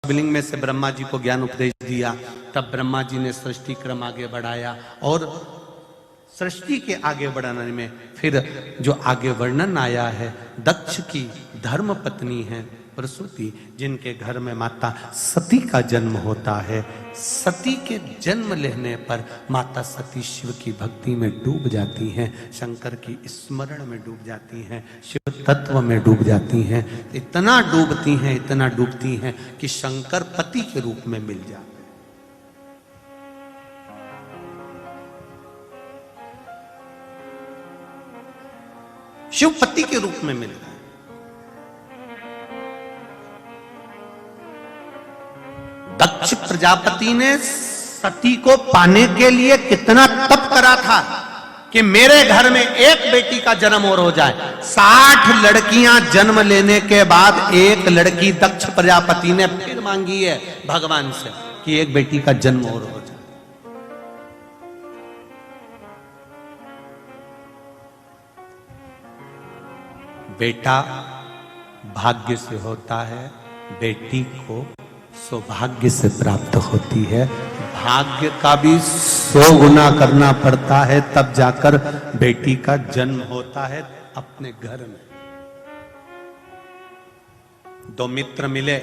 शिवलिंग में से ब्रह्मा जी को ज्ञान उपदेश दिया, तब ब्रह्मा जी ने सृष्टि क्रम आगे बढ़ाया और सृष्टि के आगे बढ़ाने में फिर जो आगे वर्णन आया है, दक्ष की धर्म पत्नी है प्रसूति, जिनके घर में माता सती का जन्म होता है। सती के जन्म लेने पर माता सती शिव की भक्ति में डूब जाती हैं, शंकर की स्मरण में डूब जाती हैं, शिव तत्व में डूब जाती हैं। इतना डूबती हैं कि शंकर पति के रूप में मिल जाते हैं। शिव पति के रूप में मिल गए। दक्ष प्रजापति ने सती को पाने के लिए कितना तप करा था कि मेरे घर में एक बेटी का जन्म और हो जाए। 60 लड़कियां जन्म लेने के बाद एक लड़की दक्ष प्रजापति ने फिर मांगी है भगवान से कि एक बेटी का जन्म और हो जाए। बेटा भाग्य से होता है, बेटी को सौभाग्य से प्राप्त होती है। भाग्य का भी 100 गुना करना पड़ता है, तब जाकर बेटी का जन्म होता है अपने घर में। 2 मित्र मिले,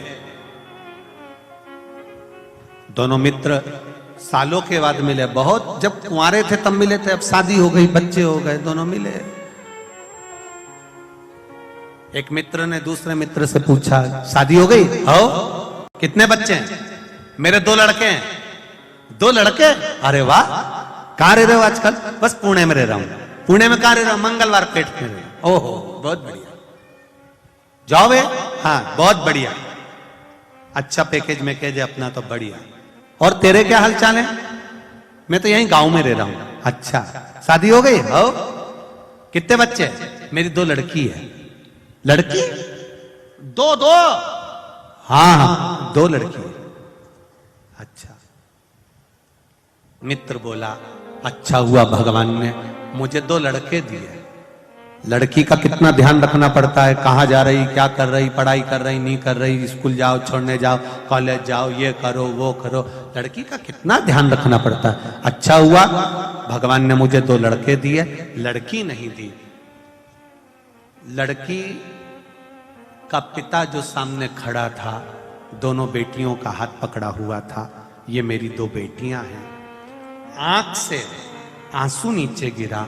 दोनों मित्र सालों के बाद मिले। बहुत जब कुंवारे थे तब मिले थे, अब शादी हो गई, बच्चे हो गए, दोनों मिले। एक मित्र ने दूसरे मित्र से पूछा, शादी हो गई? हो। कितने बच्चे हैं? मेरे 2 लड़के हैं। 2 लड़के? अरे वाह। कहां रह रहे हो आजकल? बस पुणे में रह रहा हूं। पुणे में कहां रह रहा हूं? मंगलवार पेट में रह रहा हूं। ओहो, बहुत बढ़िया। जॉब है? हाँ, बहुत बढ़िया। अच्छा पैकेज में कह दे अपना तो बढ़िया। और तेरे क्या हाल चाल है? मैं तो यहीं गांव में रह रहा हूं। अच्छा, शादी हो गई? हो। कितने बच्चे? मेरी 2 लड़की है। लड़की? 2 हाँ, 2 लड़की। अच्छा। मित्र बोला, अच्छा हुआ भगवान ने मुझे 2 लड़के दिए। लड़की का कितना ध्यान रखना पड़ता है, कहां जा रही, क्या कर रही, पढ़ाई कर रही, नहीं कर रही, स्कूल जाओ, छोड़ने जाओ, कॉलेज जाओ, ये करो वो करो, लड़की का कितना ध्यान रखना पड़ता है। अच्छा हुआ भगवान ने मुझे 2 लड़के दिए, लड़की नहीं दी। लड़की का पिता जो सामने खड़ा था, दोनों बेटियों का हाथ पकड़ा हुआ था, ये मेरी 2 बेटियां हैं। आंख से आंसू नीचे गिरा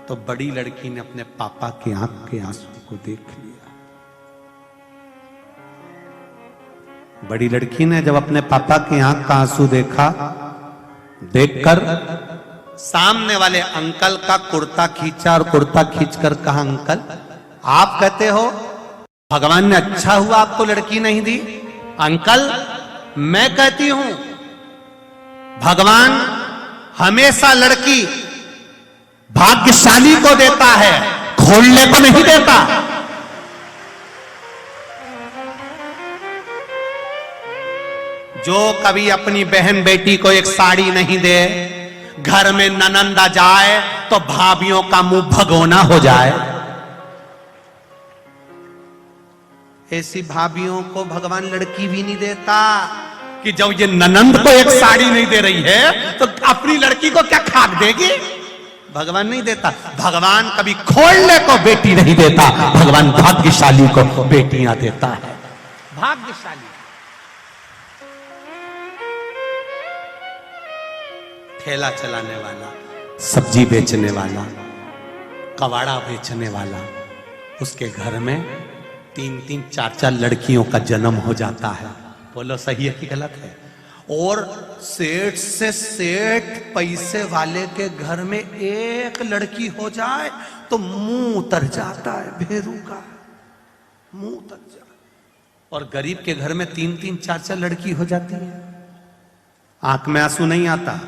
तो बड़ी लड़की ने अपने पापा की आंख के आंसू को देख लिया। बड़ी लड़की ने जब अपने पापा की आंख का आंसू देखा, देखकर सामने वाले अंकल का कुर्ता खींचा और कुर्ता खींचकर कहा, अंकल आप कहते हो भगवान ने अच्छा हुआ आपको लड़की नहीं दी? अंकल मैं कहती हूं भगवान हमेशा लड़की भाग्यशाली को देता है, खोलने को नहीं देता। जो कभी अपनी बहन बेटी को एक साड़ी नहीं दे, घर में ननंद आ जाए तो भाभियों का मुंह भगोना हो जाए, ऐसी भाभियों को भगवान लड़की भी नहीं देता। कि जब ये ननंद को एक साड़ी नहीं दे रही है तो अपनी लड़की को क्या खाक देगी? भगवान नहीं देता। भगवान कभी खोलने को बेटी नहीं देता, भगवान भाग्यशाली को बेटियां देता है। भाग्यशाली। ठेला चलाने वाला, सब्जी बेचने वाला, कबाड़ा बेचने वाला, उसके घर में 3-3, 4-4 लड़कियों का जन्म हो जाता है। बोलो सही है कि गलत है? और सेठ से सेठ पैसे वाले के घर में एक लड़की हो जाए तो मुंह उतर जाता है, भेरू का मुंह उतर जाता। और गरीब के घर में 3-3, 4-4 लड़की हो जाती है, आंख में आंसू नहीं आता।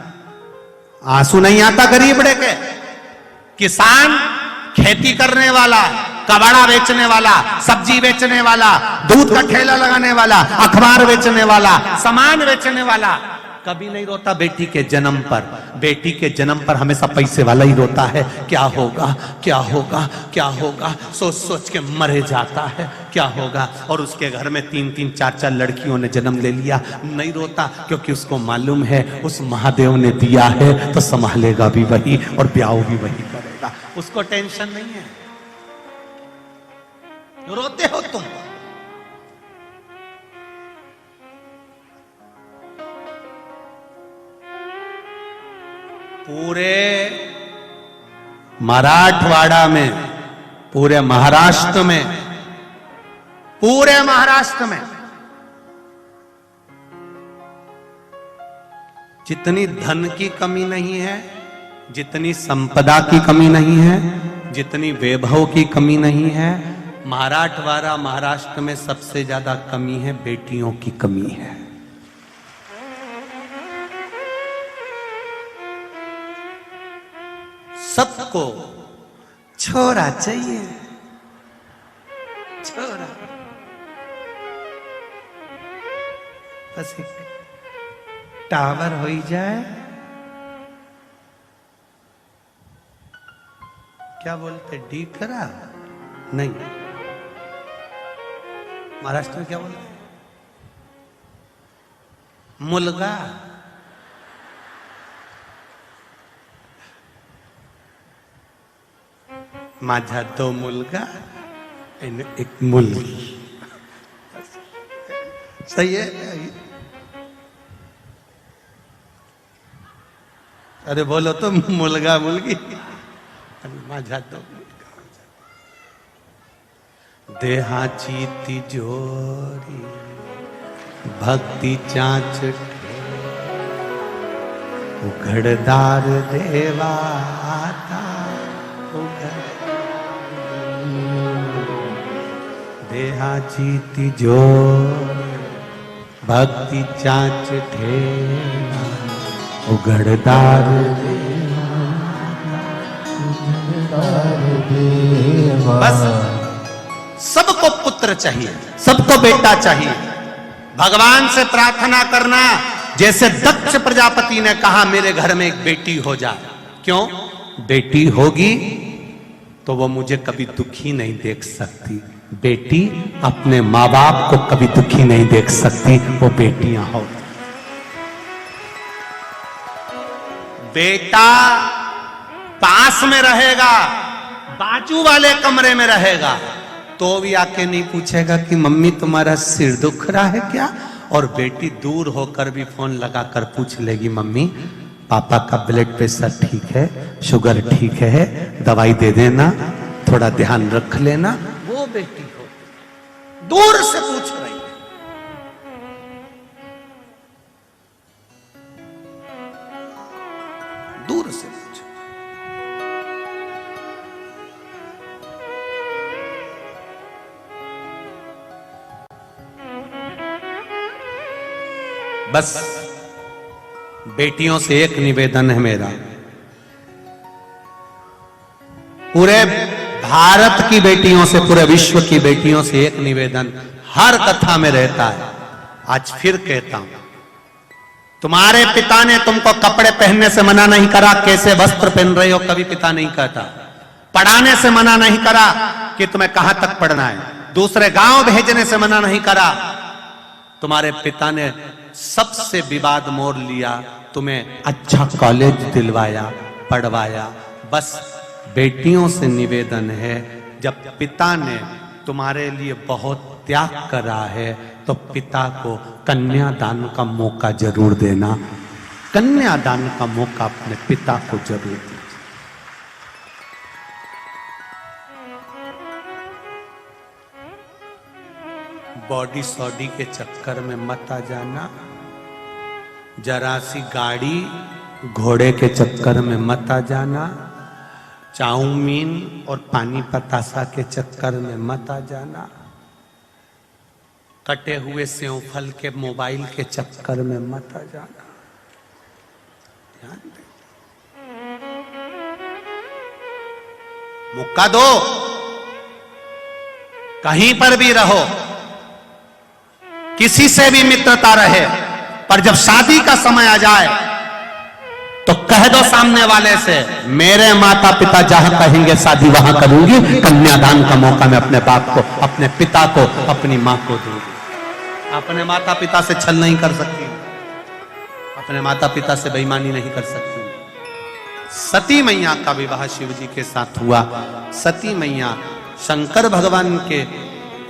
आंसू नहीं आता गरीब के। किसान, खेती करने वाला, कबाड़ा बेचने वाला, सब्जी बेचने वाला, दूध का ठेला लगाने वाला, अखबार बेचने वाला, सामान बेचने वाला, कभी नहीं रोता बेटी के जन्म पर। बेटी के जन्म पर हमेशा पैसे वाला ही रोता है, क्या होगा क्या होगा क्या होगा, सोच सोच के मरे जाता है क्या होगा। और उसके घर में 3-3 4-4 लड़कियों ने जन्म ले लिया, नहीं रोता क्योंकि उसको मालूम है उस महादेव ने दिया है तो संभालेगा भी वही और ब्याह भी वही करेगा, उसको टेंशन नहीं है। रोते हो तुम। पूरे मराठवाड़ा में, पूरे महाराष्ट्र में, पूरे महाराष्ट्र में जितनी धन की कमी नहीं है, जितनी संपदा की कमी नहीं है, जितनी वैभव की कमी नहीं है, मराठवाड़ा महाराष्ट्र में सबसे ज्यादा कमी है बेटियों की कमी है। सबको छोरा चाहिए, छोरा। बस एक टावर हो ही जाए, क्या बोलते डी करा नहीं, महाराष्ट्र में क्या बोलते मुलगा। माझा 2 मुलगा आणि 1 मुलगी, सही है। अरे बोलो तो मुलगा मुलगी आणि माझा 2 मुलगा। देहाची तिजोरी भक्ती चाच उघडदार देवा आता देहाची तिजोरी भक्ती चाच ठेवा उघडदार देवा। बस सबको पुत्र चाहिए, सबको बेटा चाहिए। भगवान से प्रार्थना करना जैसे दक्ष प्रजापति ने कहा मेरे घर में एक बेटी हो जाए। क्यों? बेटी होगी तो वो मुझे कभी दुखी नहीं देख सकती। बेटी अपने माँ बाप को कभी दुखी नहीं देख सकती, वो बेटियां हो। बेटा पास में रहेगा, बाजू वाले कमरे में रहेगा, तो भी आके नहीं पूछेगा कि मम्मी तुम्हारा सिर दुख रहा है क्या। और बेटी दूर होकर भी फोन लगाकर पूछ लेगी मम्मी पापा का ब्लड प्रेशर ठीक है, शुगर ठीक है, दवाई दे देना, थोड़ा ध्यान रख लेना। वो बेटी हो दूर से पूछ रही है। दूर से पूछ। बस बेटियों से एक निवेदन है मेरा, पूरे भारत की बेटियों से, पूरे विश्व की बेटियों से एक निवेदन हर कथा में रहता है। आज फिर कहता हूं, तुम्हारे पिता ने तुमको कपड़े पहनने से मना नहीं करा, कैसे वस्त्र पहन रहे हो कभी पिता नहीं कहता। पढ़ाने से मना नहीं करा कि तुम्हें कहां तक पढ़ना है, दूसरे गांव भेजने से मना नहीं करा। तुम्हारे पिता ने सबसे विवाद मोड़ लिया, तुम्हें अच्छा कॉलेज दिलवाया, पढ़वाया। बस बेटियों से निवेदन है, जब पिता ने तुम्हारे लिए बहुत त्याग करा है तो पिता को कन्यादान का मौका जरूर देना। कन्यादान का मौका अपने पिता को जरूर देना। बॉडी सॉडी के चक्कर में मत आ जाना, जरा सी गाड़ी घोड़े के चक्कर में मत आ जाना, चाउमीन और पानी पतासा के चक्कर में मत आ जाना, कटे हुए सेव फल के मोबाइल के चक्कर में मत आ जाना। ध्यान दे, मौका दो, कहीं पर भी रहो, किसी से भी मित्रता रहे, पर जब शादी का समय आ जाए तो कह दो सामने वाले से, मेरे माता पिता जहां कहेंगे शादी वहां करूंगी, कन्यादान का मौका मैं अपने बाप को, अपने पिता को, अपनी मां को दूंगी। अपने माता पिता से छल नहीं कर सकती, अपने माता पिता से बेईमानी नहीं कर सकती। सती मैया का विवाह शिव जी के साथ हुआ। सती मैया शंकर भगवान के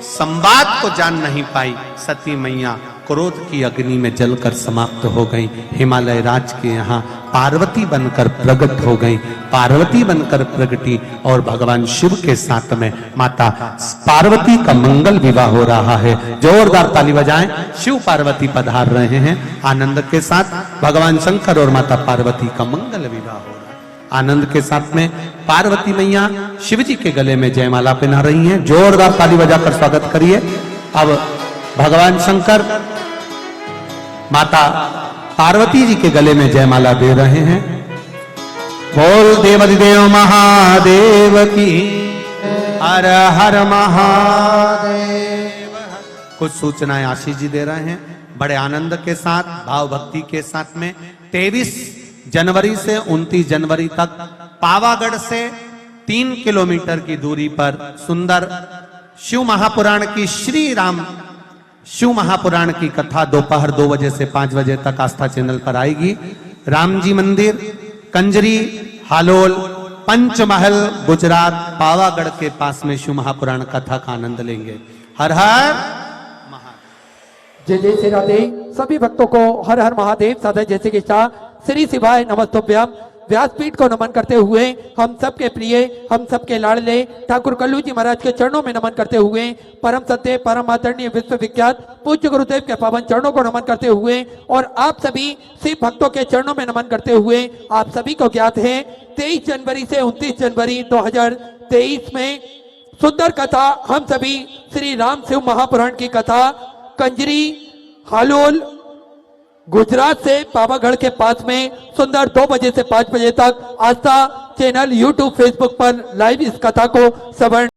संवाद को जान नहीं पाई। सती मैया क्रोध की अग्नि में जलकर समाप्त हो गई। हिमालय राज के यहाँ पार्वती बनकर प्रकट हो गई। पार्वती बनकर प्रगटी और भगवान शिव के साथ में माता पार्वती का मंगल विवाह हो रहा है। जोरदार ताली बजाएं, शिव पार्वती पधार रहे हैं। आनंद के साथ भगवान शंकर और माता पार्वती का मंगल विवाह हो रहा है। आनंद के साथ में पार्वती मैया शिव जी के गले में जयमाला पहना रही हैं। जोरदार ताली बजाकर स्वागत करिए। अब भगवान शंकर माता पार्वती जी के गले में जयमाला दे रहे हैं। बोल देवाधिदेव महादेव की, हर हर महादेव। कुछ सूचनाएं आशीष जी दे रहे हैं बड़े आनंद के साथ, भाव भक्ति के साथ में। 23 जनवरी से 29 जनवरी तक पावागढ़ से 3 किलोमीटर की दूरी पर सुंदर शिव महापुराण की श्री राम शिव महापुराण की कथा दोपहर 2 बजे से 5 बजे तक आस्था चैनल पर आएगी। राम जी मंदिर, कंजरी, हालोल, पंचमहल, गुजरात, पावागढ़ के पास में शिव महापुराण कथा का आनंद लेंगे। हर हर महादेव। जय जय श्री राधे। सभी भक्तों को हर हर महादेव साधय जैसे कि श्री शिवाय नमस्तुभ्यम। व्यासपीठ को नमन करते हुए हम सबके प्रिय, हम सबके लाडले ठाकुर कल्लू जी महाराज के चरणों में नमन करते हुए, परम सत्य परम आदरणीय विश्व विख्यात पूज्य गुरुदेव के पावन चरणों को नमन करते हुए और आप सभी शिव भक्तों के चरणों में नमन करते हुए, आप सभी को ज्ञात है 23 जनवरी से 29 जनवरी 2023 में सुंदर कथा, हम सभी श्री राम शिव महापुराण की कथा कंजरी, हालोल, गुजरात से पावागढ़ के पास में सुंदर 2 बजे से 5 बजे तक आस्था चैनल, यूट्यूब, फेसबुक पर लाइव इस कथा को श्रवण